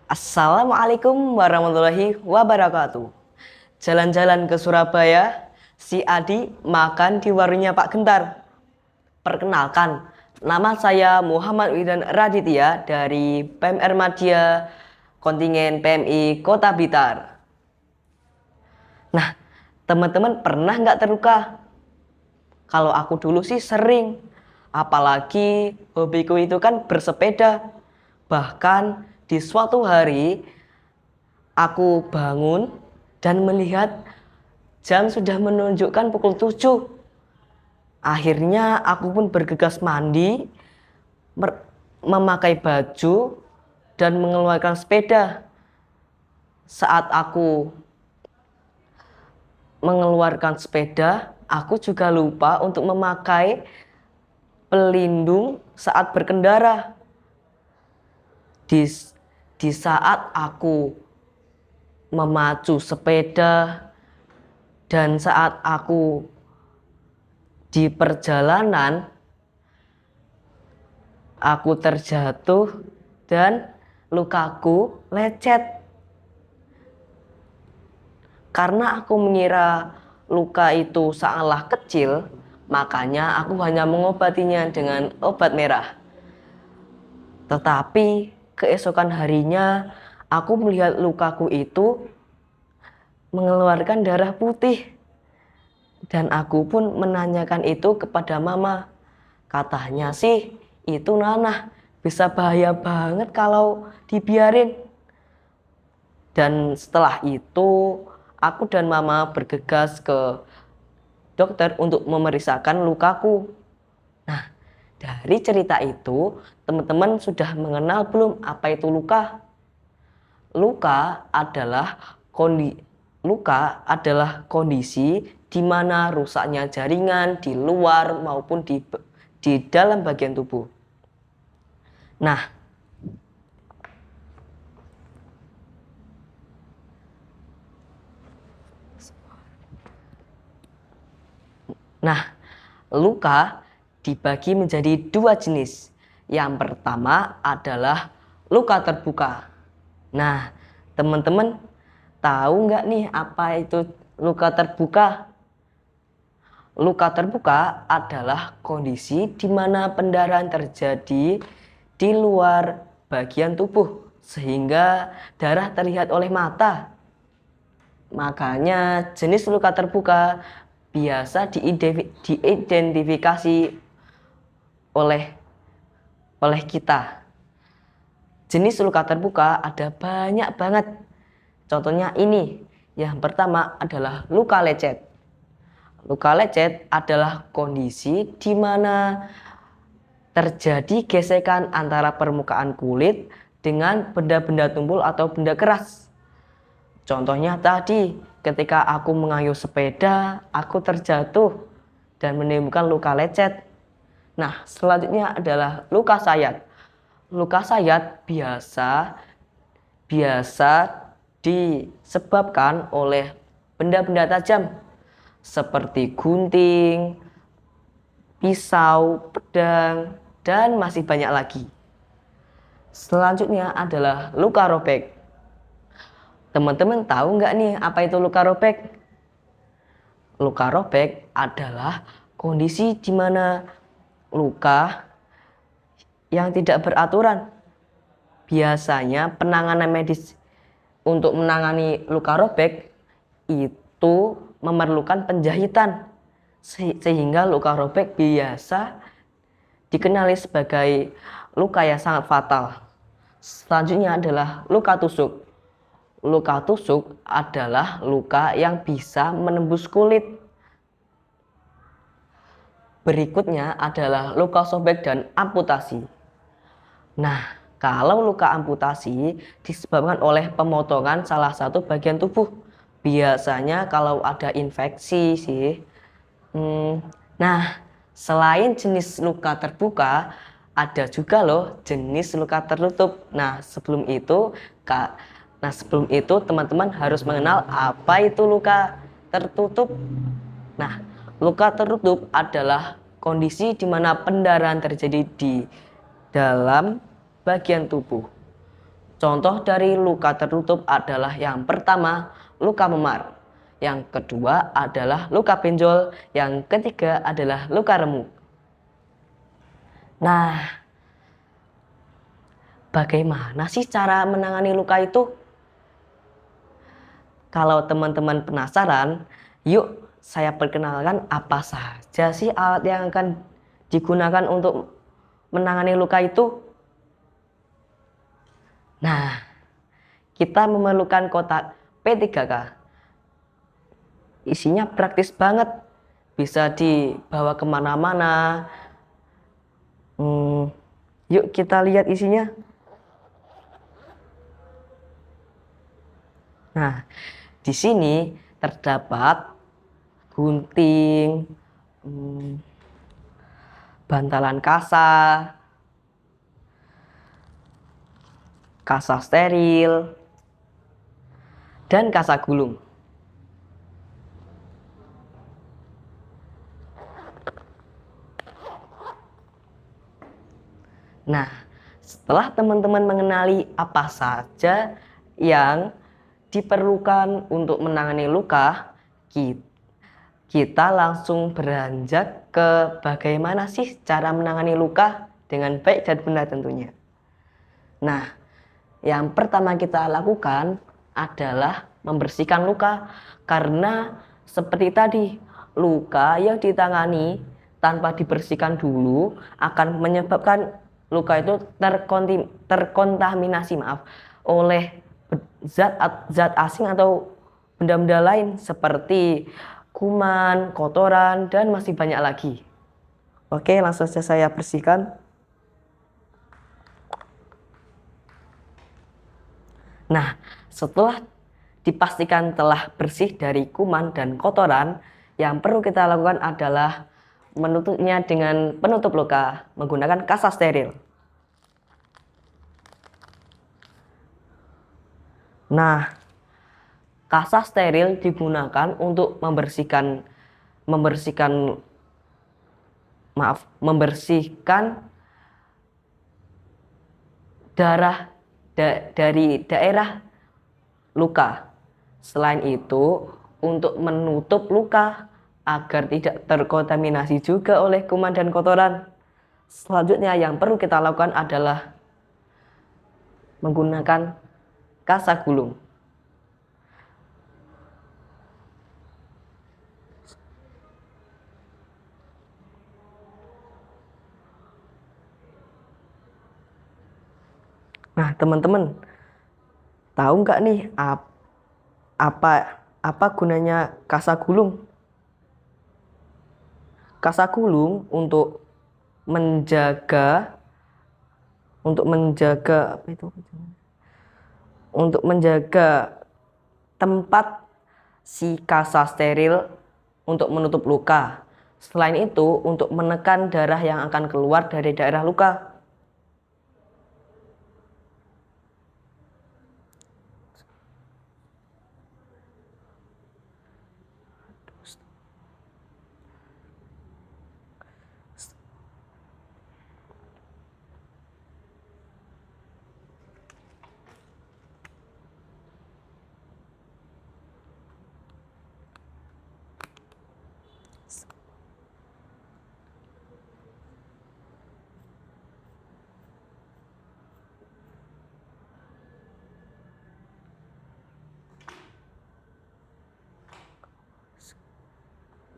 Assalamualaikum warahmatullahi wabarakatuh. Jalan-jalan ke Surabaya, si Adi makan di warungnya Pak Gentar. Perkenalkan, nama saya Muhammad Widan Raditya dari PMR Madya kontingen PMI Kota Blitar. Nah, teman-teman pernah nggak terluka? Kalau aku dulu sih sering, apalagi hobiku itu kan bersepeda. Bahkan di suatu hari aku bangun dan melihat jam sudah menunjukkan pukul 7. Akhirnya aku pun bergegas mandi, memakai baju dan mengeluarkan sepeda. Saat aku mengeluarkan sepeda, aku juga lupa untuk memakai pelindung saat berkendara. Di, di saat aku memacu sepeda dan saat aku di perjalanan, aku terjatuh dan lukaku lecet. Karena aku mengira luka itu sangatlah kecil, makanya aku hanya mengobatinya dengan obat merah. Tetapi keesokan harinya aku melihat lukaku itu mengeluarkan darah putih. Dan aku pun menanyakan itu kepada mama. Katanya sih itu nanah, bisa bahaya banget kalau dibiarin. Dan setelah itu aku dan mama bergegas ke dokter untuk memeriksakan lukaku. Nah, dari cerita itu teman-teman sudah mengenal belum apa itu luka? Luka adalah kondisi di mana rusaknya jaringan di luar maupun di dalam bagian tubuh. Nah, luka dibagi menjadi dua jenis. Yang pertama adalah luka terbuka. Nah, teman-teman tahu nggak nih apa itu luka terbuka? Luka terbuka adalah kondisi di mana pendarahan terjadi di luar bagian tubuh sehingga darah terlihat oleh mata. Makanya jenis luka terbuka biasa diidentifikasi oleh kita. Jenis luka terbuka ada banyak banget. Contohnya ini. Yang pertama adalah luka lecet. Luka lecet adalah kondisi di mana terjadi gesekan antara permukaan kulit dengan benda-benda tumpul atau benda keras. Contohnya tadi, ketika aku mengayuh sepeda, aku terjatuh dan menimbulkan luka lecet. Nah, selanjutnya adalah luka sayat. Luka sayat biasa disebabkan oleh benda-benda tajam seperti gunting, pisau, pedang, dan masih banyak lagi. Selanjutnya adalah luka robek. Teman-teman tahu nggak nih apa itu luka robek? Luka robek adalah kondisi di mana luka yang tidak beraturan. Biasanya penanganan medis untuk menangani luka robek itu memerlukan penjahitan. Sehingga luka robek biasa dikenali sebagai luka yang sangat fatal. Selanjutnya adalah luka tusuk. Luka tusuk adalah luka yang bisa menembus kulit. Berikutnya adalah luka sobek dan amputasi. Nah, kalau luka amputasi disebabkan oleh pemotongan salah satu bagian tubuh. Biasanya kalau ada infeksi sih. Nah, selain jenis luka terbuka, ada juga loh jenis luka tertutup. Sebelum itu teman-teman harus mengenal apa itu luka tertutup. Nah, luka tertutup adalah kondisi di mana pendarahan terjadi di dalam bagian tubuh. Contoh dari luka tertutup adalah yang pertama, luka memar. Yang kedua adalah luka benjol. Yang ketiga adalah luka remuk. Nah, bagaimana sih cara menangani luka itu? Kalau teman-teman penasaran, yuk saya perkenalkan apa saja sih alat yang akan digunakan untuk menangani luka itu. Nah, kita memerlukan kotak P3K. Isinya praktis banget, bisa dibawa kemana-mana. Yuk kita lihat isinya. Nah, di sini terdapat gunting, bantalan kasa, kasa steril, dan kasa gulung. Nah, setelah teman-teman mengenali apa saja yang diperlukan untuk menangani luka, kita langsung beranjak ke bagaimana sih cara menangani luka dengan baik dan benar tentunya. Nah, yang pertama kita lakukan adalah membersihkan luka, karena seperti tadi, luka yang ditangani tanpa dibersihkan dulu akan menyebabkan luka itu terkontaminasi oleh zat asing atau benda-benda lain seperti kuman, kotoran, dan masih banyak lagi. Oke, langsung saja saya bersihkan. Nah, setelah dipastikan telah bersih dari kuman dan kotoran, yang perlu kita lakukan adalah menutupnya dengan penutup luka menggunakan kasa steril. Nah, kasa steril digunakan untuk membersihkan darah dari daerah luka. Selain itu, untuk menutup luka agar tidak terkontaminasi juga oleh kuman dan kotoran, selanjutnya yang perlu kita lakukan adalah menggunakan kasa gulung. Nah, teman-teman, tahu nggak nih apa gunanya kasa gulung? Kasa gulung untuk menjaga tempat si kasa steril untuk menutup luka. Selain itu, untuk menekan darah yang akan keluar dari daerah luka.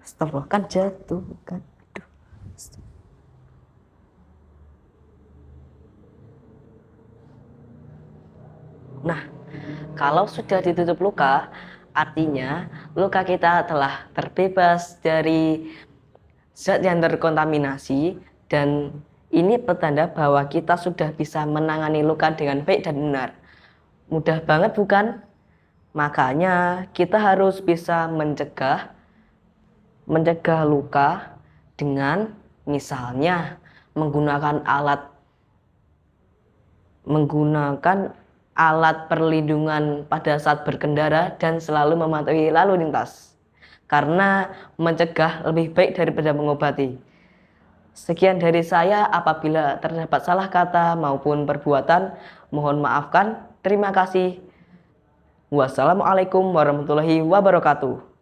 Astagfirullah, kan jatuh kan. Nah, kalau sudah ditutup luka, artinya luka kita telah terbebas dari zat yang terkontaminasi, dan ini pertanda bahwa kita sudah bisa menangani luka dengan baik dan benar. Mudah banget bukan? Makanya kita harus bisa mencegah luka dengan misalnya menggunakan alat perlindungan pada saat berkendara dan selalu mematuhi lalu lintas, karena mencegah lebih baik daripada mengobati. Sekian dari saya, apabila terdapat salah kata maupun perbuatan, mohon maafkan. Terima kasih. Wassalamualaikum warahmatullahi wabarakatuh.